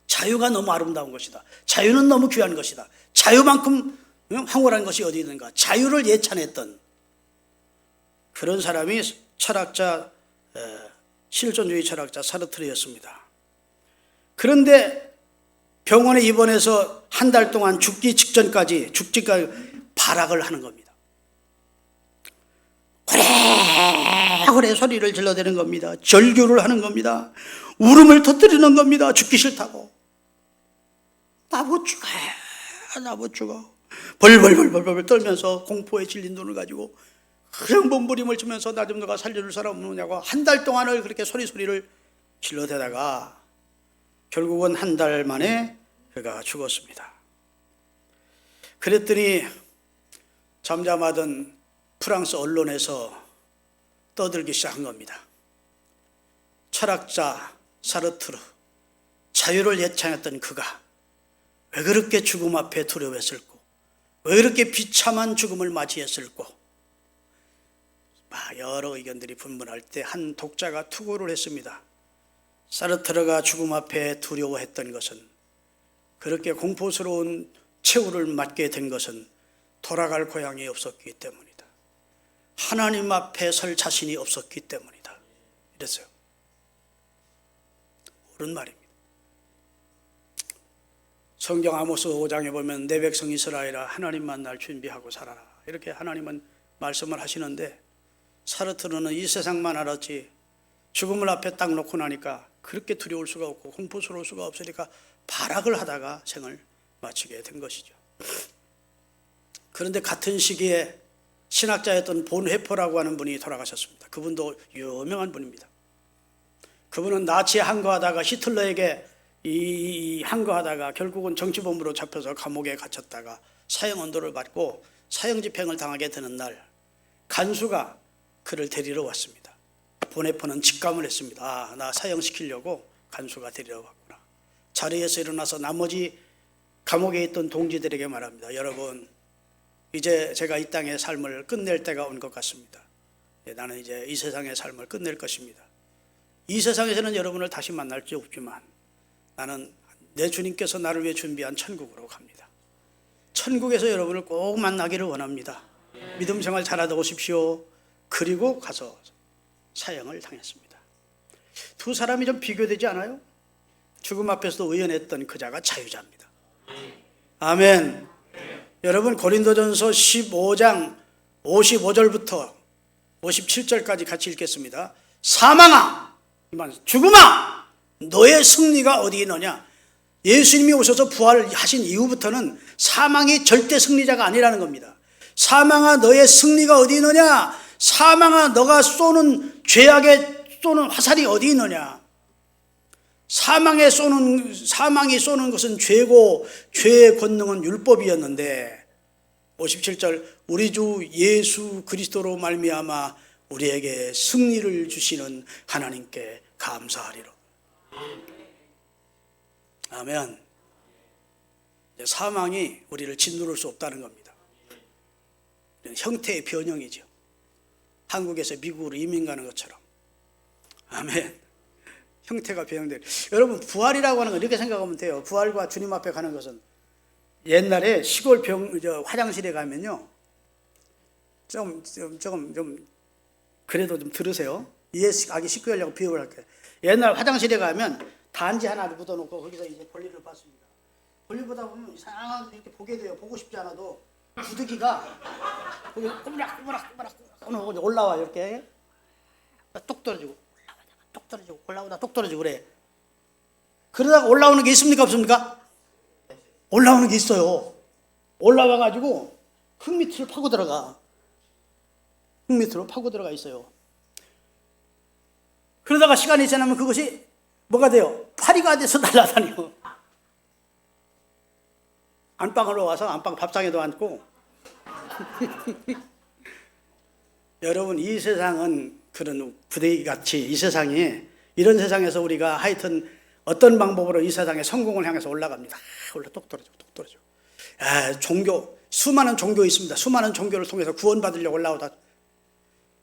Speaker 1: 자유가 너무 아름다운 것이다. 자유는 너무 귀한 것이다. 자유만큼 황홀한 것이 어디 있는가. 자유를 예찬했던 그런 사람이 철학자, 실존주의 철학자 사르트르였습니다. 그런데 병원에 입원해서 한 달 동안 죽기까지 발악을 하는 겁니다. 고래 소리를 질러대는 겁니다. 절규를 하는 겁니다. 울음을 터뜨리는 겁니다. 죽기 싫다고. 나 못 죽어. 벌벌 떨면서 공포에 질린 눈을 가지고 그냥 몸부림을 치면서 나 좀 너가 살려줄 사람 없느냐고 한 달 동안을 그렇게 소리를 질러대다가 결국은 한 달 만에 그가 죽었습니다. 그랬더니 잠잠하던 프랑스 언론에서 떠들기 시작한 겁니다. 철학자 사르트르, 자유를 예찬했던 그가 왜 그렇게 죽음 앞에 두려워했을꼬? 왜 그렇게 비참한 죽음을 맞이했을꼬? 여러 의견들이 분분할 때 한 독자가 투고를 했습니다. 사르트르가 죽음 앞에 두려워했던 것은, 그렇게 공포스러운 최후를 맞게 된 것은 돌아갈 고향이 없었기 때문이다. 하나님 앞에 설 자신이 없었기 때문이다. 이랬어요. 옳은 말입니다. 성경 아모스 5장에 보면 내 백성 이스라엘아 하나님 만날 준비하고 살아라 이렇게 하나님은 말씀을 하시는데, 사르트르는 이 세상만 알았지 죽음을 앞에 딱 놓고 나니까 그렇게 두려울 수가 없고 공포스러울 수가 없으니까 발악을 하다가 생을 마치게 된 것이죠. 그런데 같은 시기에 신학자였던 본헤퍼라고 하는 분이 돌아가셨습니다. 그분도 유명한 분입니다. 그분은 나치에 항거하다가 히틀러에게 항거하다가 결국은 정치범으로 잡혀서 감옥에 갇혔다가 사형 언도를 받고 사형 집행을 당하게 되는 날 간수가 그를 데리러 왔습니다. 본헤퍼는 직감을 했습니다. 나 사형시키려고 간수가 데리러 왔구나. 자리에서 일어나서 나머지 감옥에 있던 동지들에게 말합니다. 여러분, 이제 제가 이 땅의 삶을 끝낼 때가 온 것 같습니다. 나는 이제 이 세상의 삶을 끝낼 것입니다. 이 세상에서는 여러분을 다시 만날 수 없지만 나는 내 주님께서 나를 위해 준비한 천국으로 갑니다. 천국에서 여러분을 꼭 만나기를 원합니다. 믿음 생활 잘하다 오십시오. 그리고 가서 사형을 당했습니다. 두 사람이 좀 비교되지 않아요? 죽음 앞에서도 의연했던 그 자가 자유자입니다. 아멘. 여러분 고린도전서 15장 55절부터 57절까지 같이 읽겠습니다. 사망아, 죽음아, 너의 승리가 어디 있느냐? 예수님이 오셔서 부활하신 이후부터는 사망이 절대 승리자가 아니라는 겁니다. 사망아, 너의 승리가 어디 있느냐? 사망아, 너가 쏘는 죄악에 쏘는 화살이 어디 있느냐? 사망이 쏘는 것은 죄고 죄의 권능은 율법이었는데 57절 우리 주 예수 그리스도로 말미암아 우리에게 승리를 주시는 하나님께 감사하리로. 아멘. 사망이 우리를 짓누를 수 없다는 겁니다. 형태의 변형이죠. 한국에서 미국으로 이민 가는 것처럼. 아멘. 형태가 변형돼요. 여러분 부활이라고 하는 건 이렇게 생각하면 돼요. 부활과 주님 앞에 가는 것은 옛날에 시골 화장실에 가면요. 좀 그래도 좀 들으세요. 이해하기 쉽게 하려고 비유를 할게요. 옛날 화장실에 가면 단지 하나를 묻어놓고 거기서 이제 볼일을 봤습니다. 볼일 보다 보면 이상하게 이렇게 보게 돼요. 보고 싶지 않아도 구더기가 거기 꼬무락꼬무락 올라와 이렇게 똑 떨어지고 똑 떨어지고 올라오다 똑 떨어지고 그래. 그러다가 올라오는 게 있습니까 없습니까? 올라오는 게 있어요. 올라와가지고 흙 밑으로 파고 들어가. 흙 밑으로 파고 들어가 있어요. 그러다가 시간이 지나면 그것이 뭐가 돼요? 파리가 돼서 날아다니고. 안방으로 와서 안방 밥상에도 앉고. 여러분 이 세상은 그런 부대기같이 이 세상이 이런 세상에서 우리가 하여튼 어떤 방법으로 이 세상의 성공을 향해서 올라갑니다. 똑 떨어지고 똑 떨어지고. 수많은 종교 있습니다. 수많은 종교를 통해서 구원받으려고 올라오다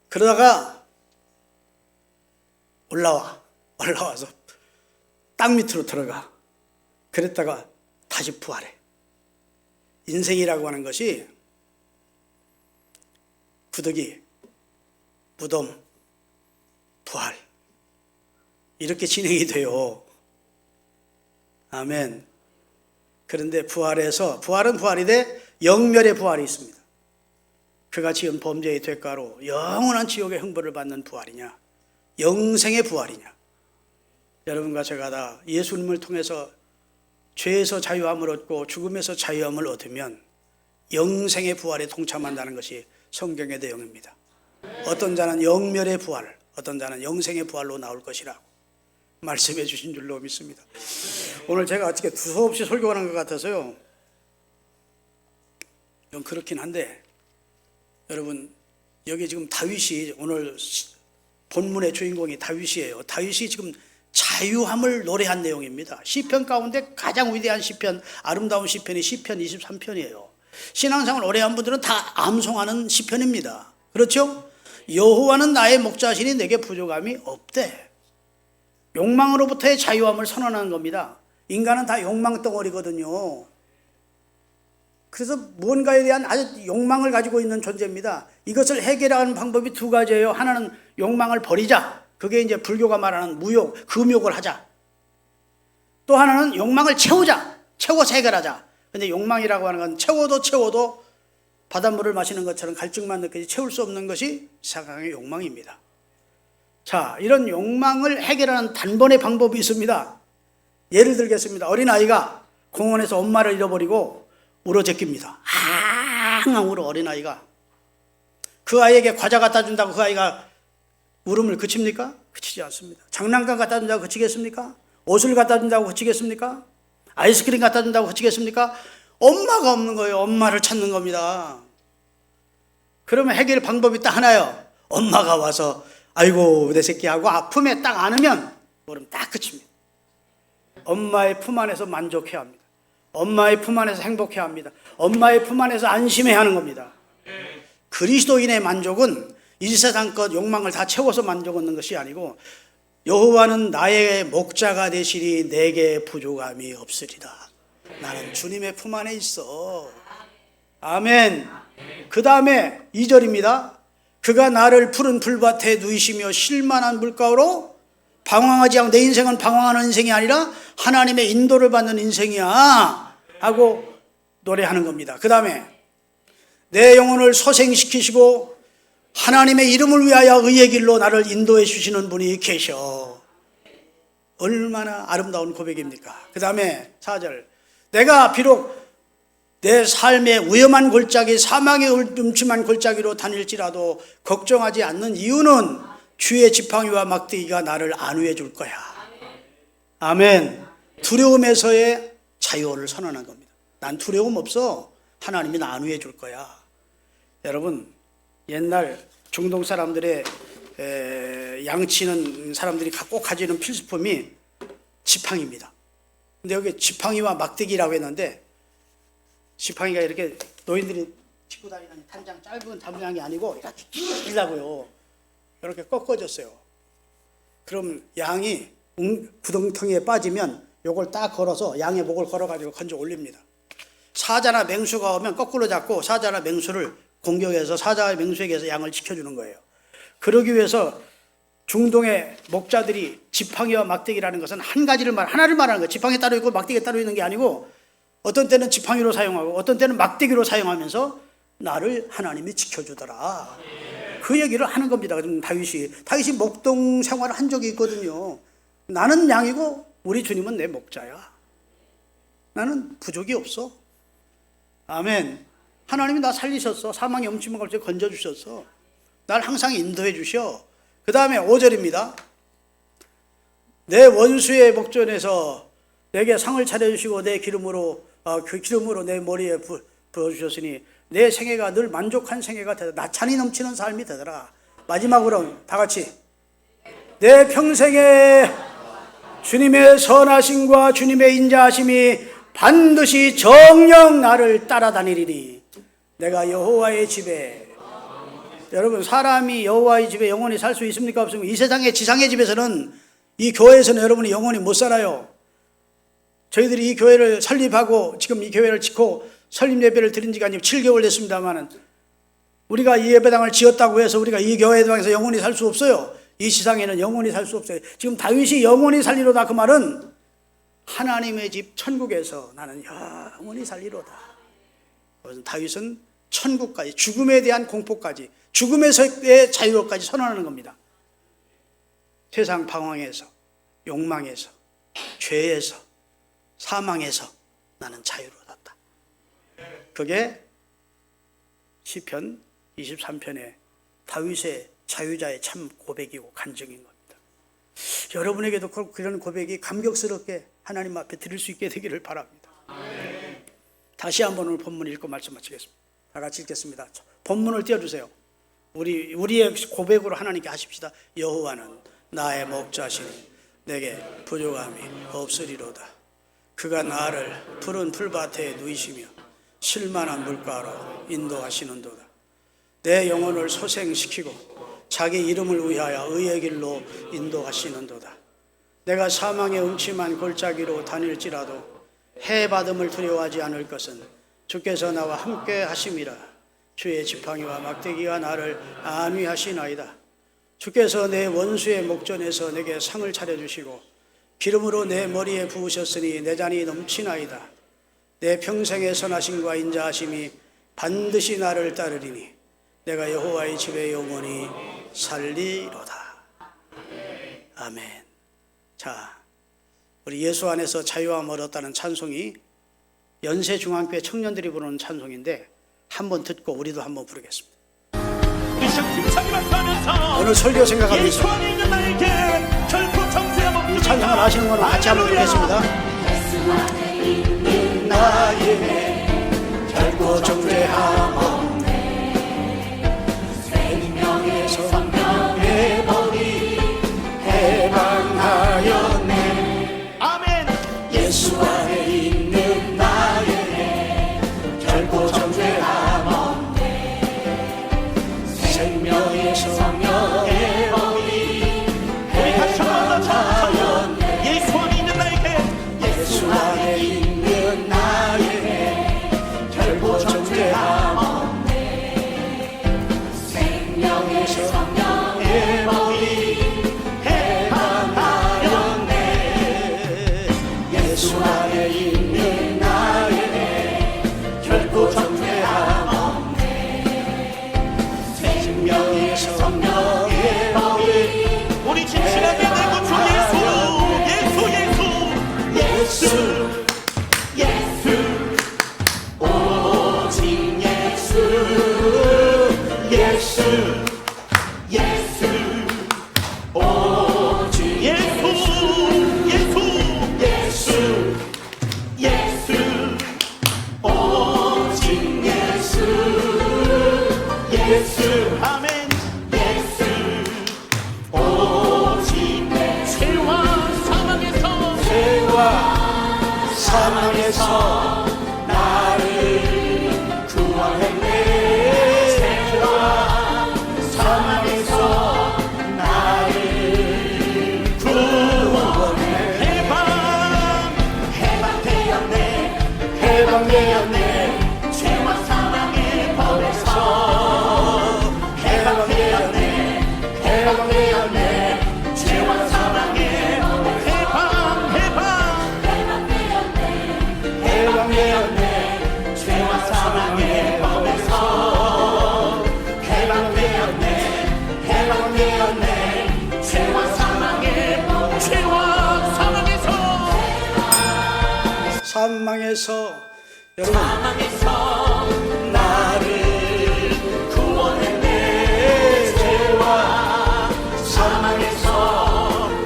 Speaker 1: 그러다가 올라와서 땅 밑으로 들어가. 그랬다가 다시 부활해. 인생이라고 하는 것이 구더기, 무덤, 부활 이렇게 진행이 돼요. 아멘. 그런데 부활은 부활이되 영멸의 부활이 있습니다. 그가 지은 범죄의 대가로 영원한 지옥의 형벌을 받는 부활이냐, 영생의 부활이냐. 여러분과 제가 다 예수님을 통해서 죄에서 자유함을 얻고 죽음에서 자유함을 얻으면 영생의 부활에 동참한다는 것이 성경의 내용입니다. 어떤 자는 영멸의 부활, 어떤 자는 영생의 부활로 나올 것이라고 말씀해 주신 줄로 믿습니다. 오늘 제가 어떻게 두서없이 설교하는 것 같아서요. 좀 그렇긴 한데 여러분 여기 지금 다윗이 오늘 본문의 주인공이 다윗이에요. 다윗이 지금 자유함을 노래한 내용입니다. 시편 가운데 가장 위대한 시편, 아름다운 시편이 시편 23편이에요. 신앙생활 오래 한 분들은 다 암송하는 시편입니다. 그렇죠? 여호와는 나의 목자시니 내게 부족함이 없대. 욕망으로부터의 자유함을 선언하는 겁니다. 인간은 다 욕망 덩어리거든요. 그래서 무언가에 대한 아주 욕망을 가지고 있는 존재입니다. 이것을 해결하는 방법이 두 가지예요. 하나는 욕망을 버리자. 그게 이제 불교가 말하는 무욕, 금욕을 하자. 또 하나는 욕망을 채우자. 채워서 해결하자. 근데 욕망이라고 하는 건 채워도 바닷물을 마시는 것처럼 갈증만 느끼지 채울 수 없는 것이 세상의 욕망입니다. 자, 이런 욕망을 해결하는 단번의 방법이 있습니다. 예를 들겠습니다. 어린아이가 공원에서 엄마를 잃어버리고 울어제낍니다. 앙앙 울어 어린아이가. 그 아이에게 과자 갖다 준다고 그 아이가 울음을 그칩니까? 그치지 않습니다. 장난감 갖다 준다고 그치겠습니까? 옷을 갖다 준다고 그치겠습니까? 아이스크림 갖다 준다고 그치겠습니까? 엄마가 없는 거예요. 엄마를 찾는 겁니다. 그러면 해결 방법이 딱 하나요. 엄마가 와서 아이고 내 새끼 하고 아픔에 딱 안으면 그럼 딱 그칩니다. 엄마의 품 안에서 만족해야 합니다. 엄마의 품 안에서 행복해야 합니다. 엄마의 품 안에서 안심해야 하는 겁니다. 그리스도인의 만족은 이 세상 것 욕망을 다 채워서 만족 얻는 것이 아니고 여호와는 나의 목자가 되시니 내게 부족함이 없으리라. 나는 주님의 품 안에 있어. 아멘. 그 다음에 2절입니다. 그가 나를 푸른 풀밭에 누이시며 쉴만한 물가로 방황하지 않고, 내 인생은 방황하는 인생이 아니라 하나님의 인도를 받는 인생이야 하고 노래하는 겁니다. 그 다음에 내 영혼을 소생시키시고 하나님의 이름을 위하여 의의 길로 나를 인도해 주시는 분이 계셔. 얼마나 아름다운 고백입니까? 그 다음에 4절. 내가 비록 내 삶의 위험한 골짜기, 사망의 음침한 골짜기로 다닐지라도 걱정하지 않는 이유는 주의 지팡이와 막대기가 나를 안위해 줄 거야. 아멘. 두려움에서의 자유를 선언한 겁니다. 난 두려움 없어. 하나님이 나 안위해 줄 거야. 여러분, 옛날 중동 사람들의 양치는 사람들이 꼭 가지는 필수품이 지팡이입니다. 근데 여기 지팡이와 막대기라고 했는데, 지팡이가 이렇게 노인들이 짚고 다니는 단장, 짧은 단장이 아니고 이렇게 길다고요. 이렇게 꺾어졌어요. 그럼 양이 구덩텅이에 빠지면 요걸 딱 걸어서 양의 목을 걸어가지고 건져 올립니다. 사자나 맹수가 오면 거꾸로 잡고 사자나 맹수를 공격해서 사자와 맹수에게서 양을 지켜주는 거예요. 그러기 위해서 중동의 목자들이 지팡이와 막대기라는 것은 하나를 말하는 거예요. 지팡이 따로 있고 막대기 따로 있는 게 아니고, 어떤 때는 지팡이로 사용하고 어떤 때는 막대기로 사용하면서 나를 하나님이 지켜주더라. 그 얘기를 하는 겁니다. 다윗이 목동 생활을 한 적이 있거든요. 나는 양이고 우리 주님은 내 목자야. 나는 부족이 없어. 아멘. 하나님이 나 살리셨어. 사망의 음침한 것을 건져주셨어. 날 항상 인도해 주셔. 그 다음에 5절입니다. 내 원수의 목전에서 내게 상을 차려주시고 내 기름으로 그 기름으로 내 머리에 부어주셨으니 내 생애가 늘 만족한 생애가 되더라. 나찬이 넘치는 삶이 되더라. 마지막으로 다 같이, 내 평생에 주님의 선하심과 주님의 인자하심이 반드시 정녕 나를 따라다니리니 내가 여호와의 집에. 여러분, 사람이 여호와의 집에 영원히 살 수 있습니까? 없습니까? 이 세상의 지상의 집에서는, 이 교회에서는 여러분이 영원히 못 살아요. 저희들이 이 교회를 설립하고 지금 이 교회를 짓고 설립 예배를 드린 지가 7개월 됐습니다만은, 우리가 이 예배당을 지었다고 해서 우리가 이 교회당에서 영원히 살 수 없어요. 이 세상에는 영원히 살 수 없어요. 지금 다윗이 영원히 살리로다, 그 말은 하나님의 집 천국에서 나는 영원히 살리로다. 다윗은 천국까지, 죽음에 대한 공포까지, 죽음에서의 자유까지 선언하는 겁니다. 세상 방황에서, 욕망에서, 죄에서, 사망에서 나는 자유를 얻었다. 그게 시편 23편의 다윗의 자유자의 참 고백이고 간증인 겁니다. 여러분에게도 그런 고백이 감격스럽게 하나님 앞에 드릴 수 있게 되기를 바랍니다. 다시 한번 오늘 본문 읽고 말씀 마치겠습니다. 다 같이 읽겠습니다. 본문을 띄워주세요. 우리의 고백으로 하나님께 하십시다. 여호와는 나의 목자시니 내게 부족함이 없으리로다. 그가 나를 푸른 풀밭에 누이시며 실만한 물가로 인도하시는도다. 내 영혼을 소생시키고 자기 이름을 위하여 의의 길로 인도하시는도다. 내가 사망의 음침한 골짜기로 다닐지라도 해받음을 두려워하지 않을 것은 주께서 나와 함께 하심이라. 주의 지팡이와 막대기가 나를 안위하시나이다. 주께서 내 원수의 목전에서 내게 상을 차려주시고 기름으로 내 머리에 부으셨으니 내 잔이 넘치나이다. 내 평생의 선하심과 인자하심이 반드시 나를 따르리니 내가 여호와의 집에 영원히 살리로다. 아멘. 자, 우리 예수 안에서 자유함을 얻었다는 찬송이 연세중앙교회 청년들이 부르는 찬송인데 한번 듣고 우리도 한번 부르겠습니다. 오늘 설교 생각하면서 이 찬송을 아시는 분은 같이 한번 부르겠습니다. 나의 결코 정죄함 없네. 생명의 성령의 법이 해방하였네. 아멘. 예수 안에 있는 나의 결코 정죄함 없네. 생명의 성령의 법이 해방하였네. 예수 안에 있는 나에게, 예수 안에 있는 나에게 결코 정죄함 없네. 생명의 성령의 법이 해방하였네. 예수 안에 있는 나에게 결코 정죄함 없네. 생명의 성령의 법이 우리 진실하게 내 구주 예수, 예수, 오직 예수, 예수, 예수, 오직 예수, 예수,
Speaker 2: 예수 아멘 예수 오직 내 죄와 사망에서 나를 구원했네 죄와 사망에서 나를 구원해 해방되었네 죄와 사망의 법에서 해방되었네 죄와 사망의 해방되었네 죄와 사망의 법에서 해방되었네 죄와
Speaker 1: 사망에서 여러분
Speaker 2: 사망에서 나를 구원했네 죄와 사망에서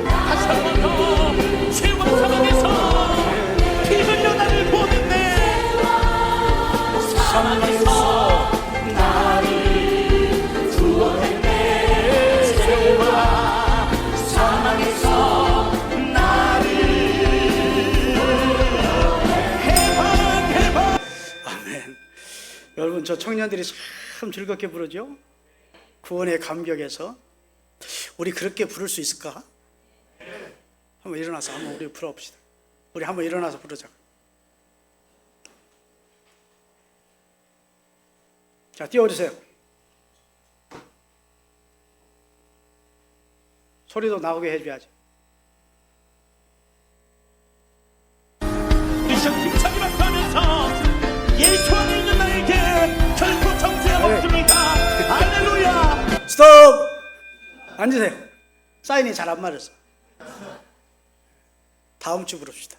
Speaker 2: 다시 한번 더 죄와 사망에서 피 흘려 나를 구원했네 사망에서 나를 구원했네 죄와 사망에서
Speaker 1: 아멘. 여러분 저 청년들이 참 즐겁게 부르죠. 구원의 감격에서 우리 그렇게 부를 수 있을까? 한번 일어나서 한번 우리 불러봅시다. 우리 한번 일어나서 부르자. 자, 띄워주세요. 소리도 나오게 해줘야지.
Speaker 2: 미션 힘차게 박수하면서 예수 안에 있는 나에게 결코 정죄가 없습니다. 할렐루야.
Speaker 1: 스톱! 앉으세요. 사인이 잘 안 맞았어. 다음 주 부릅시다.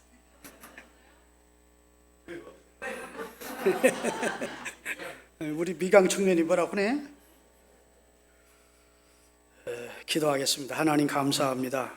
Speaker 1: 우리 미강 청년이 뭐라고 하네? 기도하겠습니다. 하나님 감사합니다.